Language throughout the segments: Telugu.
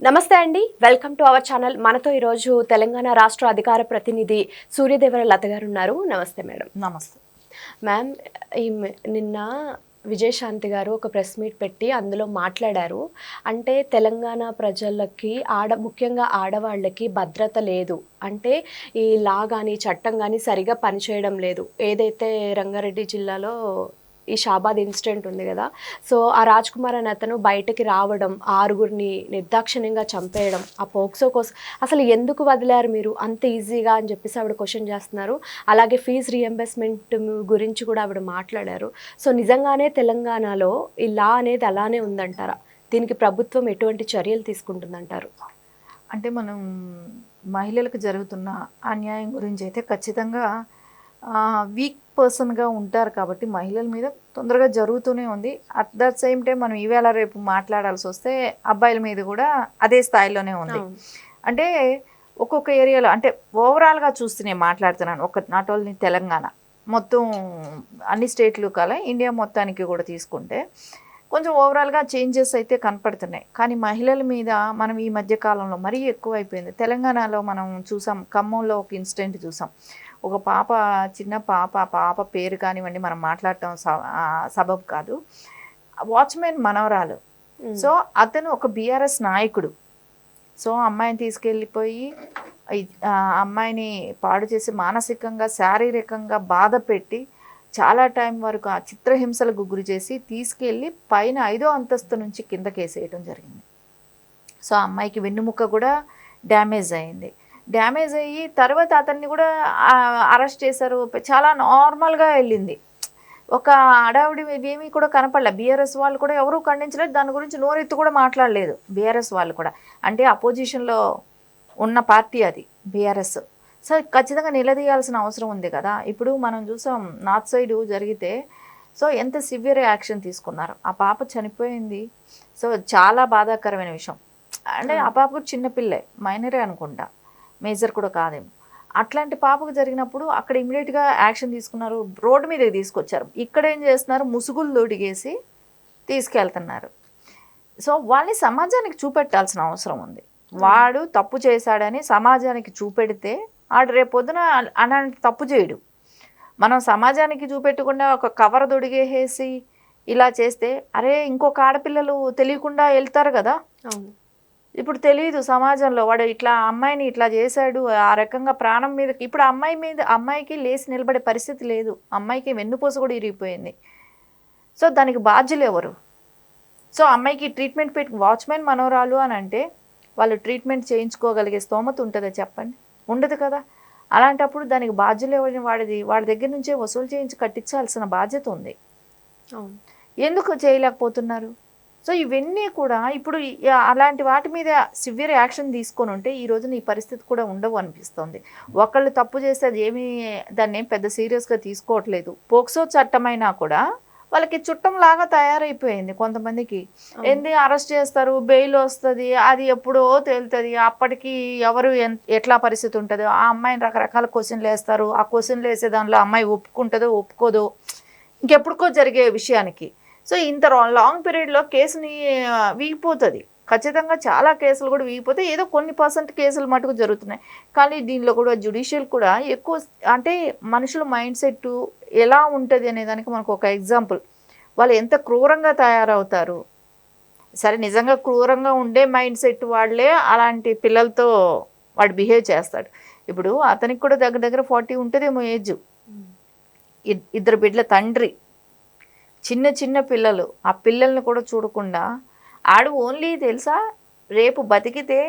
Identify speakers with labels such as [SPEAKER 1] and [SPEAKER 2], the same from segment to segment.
[SPEAKER 1] నమస్తే అండి, వెల్కమ్ టు అవర్ ఛానల్. మనతో ఈరోజు తెలంగాణ రాష్ట్ర అధికార ప్రతినిధి సూర్యదేవర లత గారు ఉన్నారు. నమస్తే మేడం.
[SPEAKER 2] నమస్తే
[SPEAKER 1] మ్యామ్, నిన్న విజయశాంతి గారు ఒక ప్రెస్ మీట్ పెట్టి అందులో మాట్లాడారు. అంటే తెలంగాణ ప్రజలకి ముఖ్యంగా ఆడవాళ్ళకి భద్రత లేదు, అంటే ఈ లా కానీ చట్టం కానీ సరిగా పనిచేయడం లేదు. ఏదైతే రంగారెడ్డి జిల్లాలో ఈ షాబాద్ ఇన్సిడెంట్ ఉంది కదా, సో ఆ రాజ్ కుమార్ అనే అతను బయటకి రావడం, ఆరుగురిని నిర్దాక్షిణ్యంగా చంపేయడం, ఆ పోక్సో కోసం అసలు ఎందుకు వదిలారు మీరు అంత ఈజీగా అని చెప్పేసి ఆవిడ క్వశ్చన్ చేస్తున్నారు. అలాగే ఫీజు రీఎంబర్స్మెంట్ గురించి కూడా ఆవిడ మాట్లాడారు. సో నిజంగానే తెలంగాణలో ఈ లా అనేది అలానే ఉందంటారా? దీనికి ప్రభుత్వం ఎటువంటి చర్యలు తీసుకుంటుందంటారు?
[SPEAKER 2] అంటే మనం మహిళలకు జరుగుతున్న అన్యాయం గురించి అయితే ఖచ్చితంగా వీక్ పర్సన్గా ఉంటారు కాబట్టి మహిళల మీద తొందరగా జరుగుతూనే ఉంది. అట్ ద సేమ్ టైం మనం ఈవేళ రేపు మాట్లాడాల్సి వస్తే అబ్బాయిల మీద కూడా అదే స్థాయిలోనే ఉంది. అంటే ఒక్కొక్క ఏరియాలో అంటే ఓవరాల్గా చూస్తే నేను మాట్లాడుతున్నాను, ఒక నాట్ ఓన్లీ తెలంగాణ, మొత్తం అన్ని స్టేట్లు కల ఇండియా మొత్తానికి కూడా తీసుకుంటే కొంచెం ఓవరాల్గా చేంజెస్ అయితే కనపడుతున్నాయి. కానీ మహిళల మీద మనం ఈ మధ్య కాలంలో మరీ ఎక్కువైపోయింది. తెలంగాణలో మనం చూసాం, ఖమ్మంలో ఒక ఇన్సిడెంట్ చూసాం. ఒక పాప, చిన్న పాప పేరు కానివ్వండి మనం మాట్లాడటం సబబు కాదు, వాచ్మెన్ మనవరాలు. సో అతను ఒక బీఆర్ఎస్ నాయకుడు. సో అమ్మాయిని తీసుకెళ్ళిపోయి అమ్మాయిని పాడు చేసి మానసికంగా శారీరకంగా బాధ పెట్టి చాలా టైం వరకు ఆ చిత్రహింసలకు గురి చేసి తీసుకెళ్ళి పైన 5వ అంతస్తు నుంచి కిందకేసేయడం జరిగింది. సో అమ్మాయికి వెన్నుముక్క కూడా డ్యామేజ్ అయింది. డ్యామేజ్ అయ్యి తర్వాత అతన్ని కూడా అరెస్ట్ చేశారు. చాలా నార్మల్గా వెళ్ళింది. ఒక అడావిడి ఏమీ కూడా కనపడలే. బీఆర్ఎస్ వాళ్ళు కూడా ఎవరూ ఖండించలేదు, దాని గురించి నోరెత్తి కూడా మాట్లాడలేదు బీఆర్ఎస్ వాళ్ళు కూడా. అంటే అపోజిషన్లో ఉన్న పార్టీ అది బీఆర్ఎస్. సో ఖచ్చితంగా నిలదీయాల్సిన అవసరం ఉంది కదా. ఇప్పుడు మనం చూసాం నార్త్ సైడ్ జరిగితే సో ఎంత సివియర్ యాక్షన్ తీసుకున్నారు. ఆ పాప చనిపోయింది. సో చాలా బాధాకరమైన విషయం. అంటే ఆ పాపకు చిన్నపిల్లే, మైనరే అనుకుంటా, మేజర్ కూడా కాదేమో. అట్లాంటి పాపకు జరిగినప్పుడు అక్కడ ఇమీడియట్గా యాక్షన్ తీసుకున్నారు, రోడ్డు మీదకి తీసుకొచ్చారు. ఇక్కడ ఏం చేస్తున్నారు, ముసుగులు తొడిగేసి తీసుకెళ్తున్నారు. సో వాళ్ళని సమాజానికి చూపెట్టాల్సిన అవసరం ఉంది. వాడు తప్పు చేశాడని సమాజానికి చూపెడితే ఆడు రేపొద్దున అలాంటి తప్పు చేయడు. మనం సమాజానికి చూపెట్టకుండా ఒక కవర్ దొడిగేసి ఇలా చేస్తే అరే ఇంకొక ఆడపిల్లలు తెలియకుండా వెళ్తారు కదా. ఇప్పుడు తెలియదు సమాజంలో, వాడు ఇట్లా అమ్మాయిని ఇట్లా చేశాడు, ఆ రకంగా ప్రాణం మీద. ఇప్పుడు అమ్మాయికి లేచి నిలబడే పరిస్థితి లేదు, అమ్మాయికి వెన్నుపూస కూడా ఇరిగిపోయింది. సో దానికి బాధ్యులు ఎవరు? సో అమ్మాయికి ట్రీట్మెంట్ పెట్టి వాచ్మెన్ మనోరాలు అని అంటే వాళ్ళు ట్రీట్మెంట్ చేయించుకోగలిగే స్తోమత ఉంటుందా చెప్పండి? ఉండదు కదా. అలాంటప్పుడు దానికి బాధ్యులు ఎవరిని? వాడి దగ్గర నుంచే వసూలు చేయించి కట్టించాల్సిన బాధ్యత ఉంది. ఎందుకు చేయలేకపోతున్నారు? సో ఇవన్నీ కూడా ఇప్పుడు అలాంటి వాటి మీద సివియర్ యాక్షన్ తీసుకొని ఉంటే ఈ రోజున ఈ పరిస్థితి కూడా ఉండవు అనిపిస్తుంది. ఒకళ్ళు తప్పు చేస్తే అది దాన్ని ఏం పెద్ద సీరియస్గా తీసుకోవట్లేదు. పోక్సో చట్టమైనా కూడా వాళ్ళకి చుట్టంలాగా తయారైపోయింది కొంతమందికి. ఏంది అరెస్ట్ చేస్తారు, బెయిల్ వస్తుంది, అది ఎప్పుడో తేలుతుంది. అప్పటికి ఎవరు ఎట్లా పరిస్థితి ఉంటుందో ఆ అమ్మాయిని రకరకాల క్వశ్చన్లు వేస్తారు. ఆ క్వశ్చన్లు వేసే దానిలో అమ్మాయి ఒప్పుకుంటుందో ఒప్పుకోదో ఇంకెప్పుడుకో జరిగే విషయానికి. సో ఇంత లాంగ్ పీరియడ్లో కేసుని వీగిపోతుంది. ఖచ్చితంగా చాలా కేసులు కూడా వీగిపోతే ఏదో కొన్ని % కేసులు మటుకు జరుగుతున్నాయి. కానీ దీనిలో కూడా జ్యుడిషియల్ కూడా ఎక్కువ, అంటే మనుషుల మైండ్ సెట్ ఎలా ఉంటుంది అనే దానికి మనకు ఒక ఎగ్జాంపుల్. వాళ్ళు ఎంత క్రూరంగా తయారవుతారు. సరే నిజంగా క్రూరంగా ఉండే మైండ్ సెట్ వాళ్ళే అలాంటి పిల్లలతో వాడు బిహేవ్ చేస్తాడు. ఇప్పుడు అతనికి కూడా దగ్గర దగ్గర 40 ఉంటుందేమో ఏజ్. 2 బిడ్డల తండ్రి, చిన్న పిల్లలు. ఆ పిల్లల్ని కూడా చూడకుండా ఆడు ఓన్లీ తెలుసా రేపు బతికితే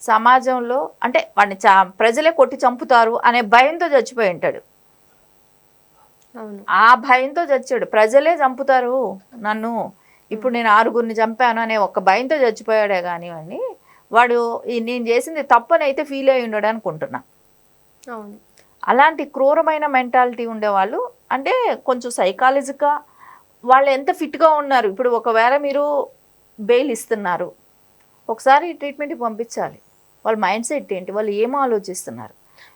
[SPEAKER 2] సమాజంలో అంటే వాడిని ప్రజలే కొట్టి చంపుతారు అనే భయంతో చచ్చిపోయి ఉంటాడు. ఆ భయంతో చచ్చాడు. ప్రజలే చంపుతారు నన్ను, ఇప్పుడు నేను 6గురిని చంపాను అనే ఒక భయంతో చచ్చిపోయాడే కానివ్వండి. వాడు నేను చేసింది తప్పని అయితే ఫీల్ అయ్యి ఉండడు అనుకుంటున్నా. అలాంటి క్రూరమైన మెంటాలిటీ ఉండేవాళ్ళు అంటే కొంచెం సైకాలజీగా వాళ్ళు ఎంత ఫిట్గా ఉన్నారు. ఇప్పుడు ఒకవేళ మీరు బెయిల్ ఇస్తున్నారు, ఒకసారి ట్రీట్మెంట్కి పంపించాలి. వాళ్ళ మైండ్ సెట్ ఏంటి, వాళ్ళు ఏం ఆలోచిస్తున్నారు.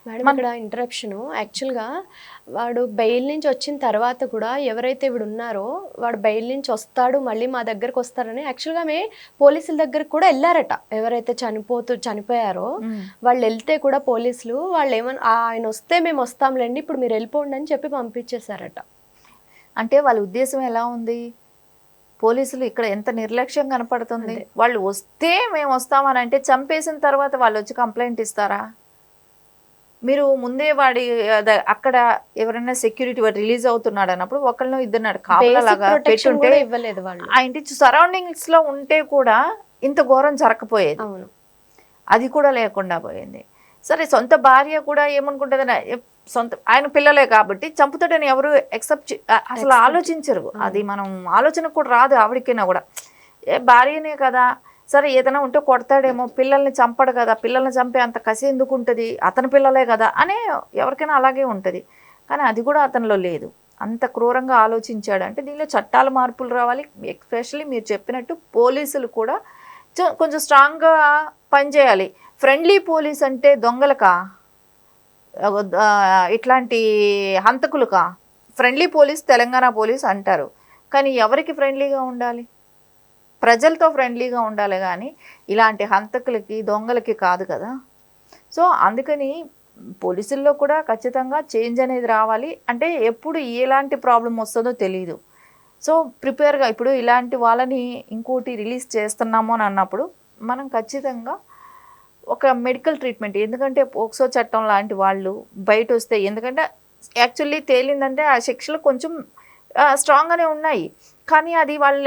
[SPEAKER 1] మేడం ఇక్కడ ఇంటరప్షన్, యాక్చువల్గా వాడు బెయిల్ నుంచి వచ్చిన తర్వాత కూడా ఎవరైతే వీడు ఉన్నారో వాడు బెయిల్ నుంచి వస్తాడు మళ్ళీ మా దగ్గరకు వస్తారని యాక్చువల్గా పోలీసుల దగ్గరకు కూడా వెళ్ళారట. ఎవరైతే చనిపోయారో వాళ్ళు వెళ్తే కూడా పోలీసులు వాళ్ళు ఆయన వస్తే మేము వస్తాంలేండి ఇప్పుడు మీరు వెళ్ళిపోండి అని చెప్పి పంపించేశారట.
[SPEAKER 2] అంటే వాళ్ళ ఉద్దేశం ఎలా ఉంది? పోలీసులు ఇక్కడ ఎంత నిర్లక్ష్యం కనపడుతుంది. వాళ్ళు వస్తే మేము వస్తామని అంటే చంపేసిన తర్వాత వాళ్ళు వచ్చి కంప్లైంట్ ఇస్తారా? మీరు ముందే వాడి అక్కడ ఎవరైనా సెక్యూరిటీ వాడు రిలీజ్ అవుతున్నాడు అన్నప్పుడు ఒకళ్ళను ఇద్దరు కాపలాగా పెట్టుంటే
[SPEAKER 1] ఇవ్వలేదు వాళ్ళు.
[SPEAKER 2] ఆ ఇంటి సరౌండింగ్స్ లో ఉంటే కూడా ఇంత ఘోరం జరగపోయేది.
[SPEAKER 1] అవును,
[SPEAKER 2] అది కూడా లేకుండా పోయింది. సరే సొంత భార్య కూడా ఏమనుకుంటుంది, సొంత ఆయన పిల్లలే కాబట్టి చంపుతాడని ఎవరు అసలు ఆలోచించరు. అది మనం ఆలోచనకు కూడా రాదు ఆవిడకైనా కూడా. భార్యనే కదా, సరే ఏదైనా ఉంటే కొడతాడేమో, పిల్లల్ని చంపడు కదా, పిల్లల్ని చంపే అంత కసి ఎందుకు ఉంటుంది, అతని పిల్లలే కదా అనే ఎవరికైనా అలాగే ఉంటుంది. కానీ అది కూడా అతనిలో లేదు. అంత క్రూరంగా ఆలోచించాడు అంటే దీనిలో చట్టాల మార్పులు రావాలి. ఎస్పెషల్లీ మీరు చెప్పినట్టు పోలీసులు కూడా కొంచెం స్ట్రాంగ్గా పనిచేయాలి. ఫ్రెండ్లీ పోలీస్ అంటే దొంగలకా, ఇట్లాంటి హంతకులుకా ఫ్రెండ్లీ పోలీస్ తెలంగాణ పోలీస్ అంటారు. కానీ ఎవరికి ఫ్రెండ్లీగా ఉండాలి? ప్రజలతో ఫ్రెండ్లీగా ఉండాలి కానీ ఇలాంటి హంతకులకి దొంగలకి కాదు కదా. సో అందుకని పోలీసుల్లో కూడా ఖచ్చితంగా చేంజ్ అనేది రావాలి. అంటే ఎప్పుడు ఎలాంటి ప్రాబ్లం వస్తుందో తెలియదు. సో ప్రిపేర్గా ఇప్పుడు ఇలాంటి వాళ్ళని ఇంకోటి రిలీజ్ చేస్తున్నాము అని అన్నప్పుడు మనం ఖచ్చితంగా ఒక మెడికల్ ట్రీట్మెంట్, ఎందుకంటే పోక్సో చట్టం లాంటి వాళ్ళు బయట వస్తే, ఎందుకంటే యాక్చువల్లీ తేలిందంటే ఆ శిక్షలు కొంచెం స్ట్రాంగ్గానే ఉన్నాయి. కానీ అది వాళ్ళ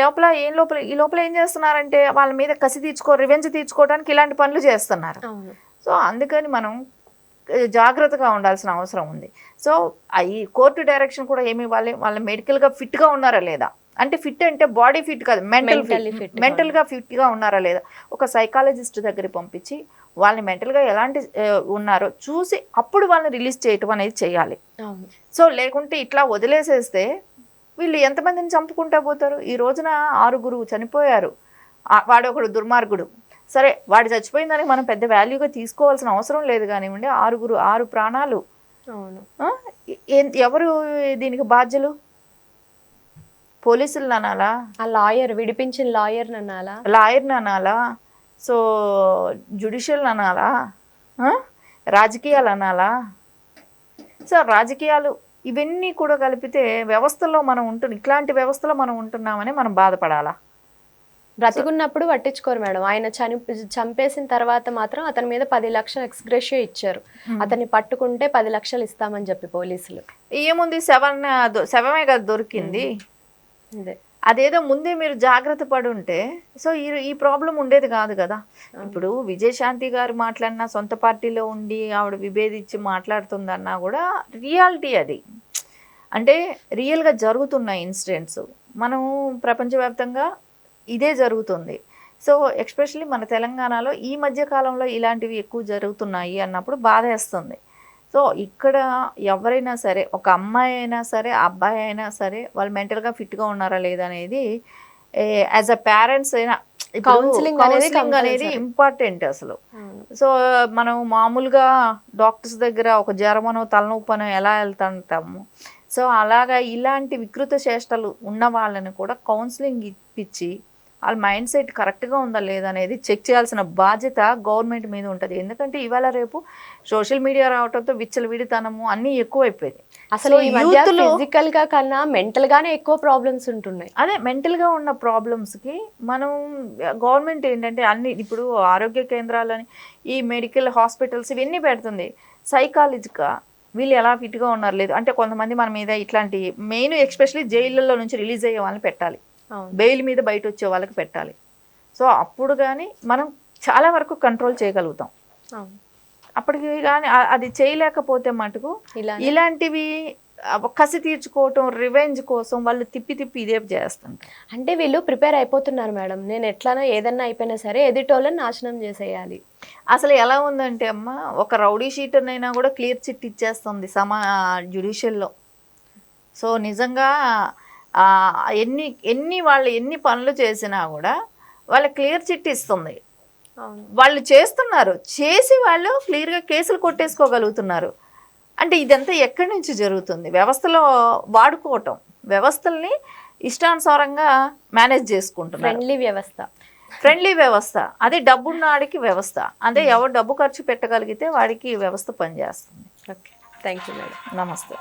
[SPEAKER 2] ఈ లోపల ఏం చేస్తున్నారంటే వాళ్ళ మీద రివెంజ్ తీర్చుకోవడానికి ఇలాంటి పనులు చేస్తున్నారు. సో అందుకని మనం జాగ్రత్తగా ఉండాల్సిన అవసరం ఉంది. సో ఈ కోర్టు డైరెక్షన్ కూడా ఏమి ఇవ్వాలి, వాళ్ళ మెడికల్గా ఫిట్గా ఉన్నారా లేదా, అంటే ఫిట్ అంటే బాడీ ఫిట్ కాదు, మెంటల్గా ఫిట్గా ఉన్నారా లేదా, ఒక సైకాలజిస్ట్ దగ్గర పంపించి వాళ్ళని మెంటల్గా ఎలాంటి ఉన్నారో చూసి అప్పుడు వాళ్ళని రిలీజ్ చేయటం అనేది చేయాలి. సో లేకుంటే ఇట్లా వదిలేసేస్తే వీళ్ళు ఎంతమందిని చంపుకుంటా పోతారు. ఈ రోజున 6 చనిపోయారు, వాడు ఒకడు దుర్మార్గుడు. సరే వాడు చచ్చిపోయిందని మనం పెద్ద వాల్యూగా తీసుకోవాల్సిన అవసరం లేదు కానివ్వండి. 6 ప్రాణాలు, ఎవరు దీనికి బాధ్యులు? పోలీసులు అనాలా,
[SPEAKER 1] ఆ లాయర్ విడిపించిన
[SPEAKER 2] లాయర్ని అనాలా, సో జ్యుడిషియల్ అనాలా, రాజకీయాలు అనాలా? సో రాజకీయాలు ఇవన్నీ కూడా కలిపితే వ్యవస్థలో మనం ఇట్లాంటి వ్యవస్థలో మనం ఉంటున్నామని మనం బాధపడాలా?
[SPEAKER 1] బ్రతికున్నప్పుడు పట్టించుకోరు మేడం. ఆయన చంపేసిన తర్వాత మాత్రం అతని మీద 10 లక్షలు ఎక్స్గ్రేషియో ఇచ్చారు. అతన్ని పట్టుకుంటే 10 లక్షలు ఇస్తామని చెప్పి పోలీసులు.
[SPEAKER 2] ఏముంది, శవమే కదా దొరికింది. అదేదో ముందే మీరు జాగ్రత్త పడి ఉంటే సో ఈ ప్రాబ్లం ఉండేది కాదు కదా. ఇప్పుడు విజయశాంతి గారు మాట్లాడినా, సొంత పార్టీలో ఉండి ఆవిడ విభేదించి మాట్లాడుతుందన్నా కూడా రియాలిటీ అది. అంటే రియల్గా జరుగుతున్న ఇన్సిడెంట్స్ మనం ప్రపంచవ్యాప్తంగా ఇదే జరుగుతుంది. సో ఎస్పెషల్లీ మన తెలంగాణలో ఈ మధ్య కాలంలో ఇలాంటివి ఎక్కువ జరుగుతున్నాయి అన్నప్పుడు బాధేస్తుంది. సో ఇక్కడ ఎవరైనా సరే, ఒక అమ్మాయి అయినా సరే, అబ్బాయి అయినా సరే, వాళ్ళు మెంటల్గా ఫిట్గా ఉన్నారా లేదా అనేది యాజ్ అ పేరెంట్స్ అయినా కౌన్సిలింగ్ అనేది ఇంపార్టెంట్ అసలు. సో మనం మామూలుగా డాక్టర్స్ దగ్గర ఒక జ్వరమనో తలనొప్పనో ఎలా వెళ్తుంటాము, సో అలాగా ఇలాంటి వికృత చేష్టలు ఉన్న వాళ్ళని కూడా కౌన్సిలింగ్ ఇప్పించి వాళ్ళ మైండ్ సెట్ కరెక్ట్గా ఉందా లేదా అనేది చెక్ చేయాల్సిన బాధ్యత గవర్నమెంట్ మీద ఉంటుంది. ఎందుకంటే ఇవాళ రేపు సోషల్ మీడియా రావడంతో విచ్చలవిడితనము అన్నీ ఎక్కువైపోయింది.
[SPEAKER 1] అసలు ఫిజికల్ గా కన్నా మెంటల్ గానే ఎక్కువ ప్రాబ్లమ్స్ ఉంటున్నాయి.
[SPEAKER 2] అదే మెంటల్గా ఉన్న ప్రాబ్లమ్స్కి మనం గవర్నమెంట్ ఏంటంటే అన్ని ఇప్పుడు ఆరోగ్య కేంద్రాలని, ఈ మెడికల్ హాస్పిటల్స్ ఇవన్నీ పెడుతుంది. సైకాలజిగా వీళ్ళు ఎలా ఫిట్గా ఉన్నారు లేదు అంటే కొంతమంది మన మీద ఇట్లాంటి మెయిన్ ఎస్పెషల్లీ జైళ్ళల్లో నుంచి రిలీజ్ అయ్యే వాళ్ళని పెట్టాలి, బెయిల్ మీద బయట వచ్చే వాళ్ళకి పెట్టాలి. సో అప్పుడు కానీ మనం చాలా వరకు కంట్రోల్ చేయగలుగుతాం. అప్పటికి కానీ అది చేయలేకపోతే మటుకు ఇలాంటివి కసి తీర్చుకోవటం, రివెంజ్ కోసం వాళ్ళు తిప్పి ఇదే చేస్తుంటారు.
[SPEAKER 1] అంటే వీళ్ళు ప్రిపేర్ అయిపోతున్నారు మేడం, నేను ఎట్లానో ఏదన్నా అయిపోయినా సరే ఎదుటోళ్ళని నాశనం చేసేయాలి.
[SPEAKER 2] అసలు ఎలా ఉందంటే అమ్మ, ఒక రౌడీ షీటర్నైనా కూడా క్లియర్ చిట్ ఇచ్చేస్తుంది జ్యుడిషియల్లో. సో నిజంగా ఎన్ని వాళ్ళు ఎన్ని పనులు చేసినా కూడా వాళ్ళ క్లియర్ చిట్ ఇస్తుంది.
[SPEAKER 1] అవును.
[SPEAKER 2] వాళ్ళు చేస్తున్నారు, చేసి వాళ్ళు క్లియర్గా కేసులు కొట్టేసుకోగలుగుతున్నారు. అంటే ఇదంతా ఎక్కడి నుంచి జరుగుతుంది? వ్యవస్థలో వాడుకోవటం, వ్యవస్థల్ని ఇష్టానుసారంగా మేనేజ్ చేసుకుంటున్నారు. ఫ్రెండ్లీ వ్యవస్థ, అది డబ్బున్నాడికి వ్యవస్థ. అదే ఎవరు డబ్బు ఖర్చు పెట్టగలిగితే వాడికి వ్యవస్థ పనిచేస్తుంది.
[SPEAKER 1] Okay, thank you madam.
[SPEAKER 2] నమస్తే.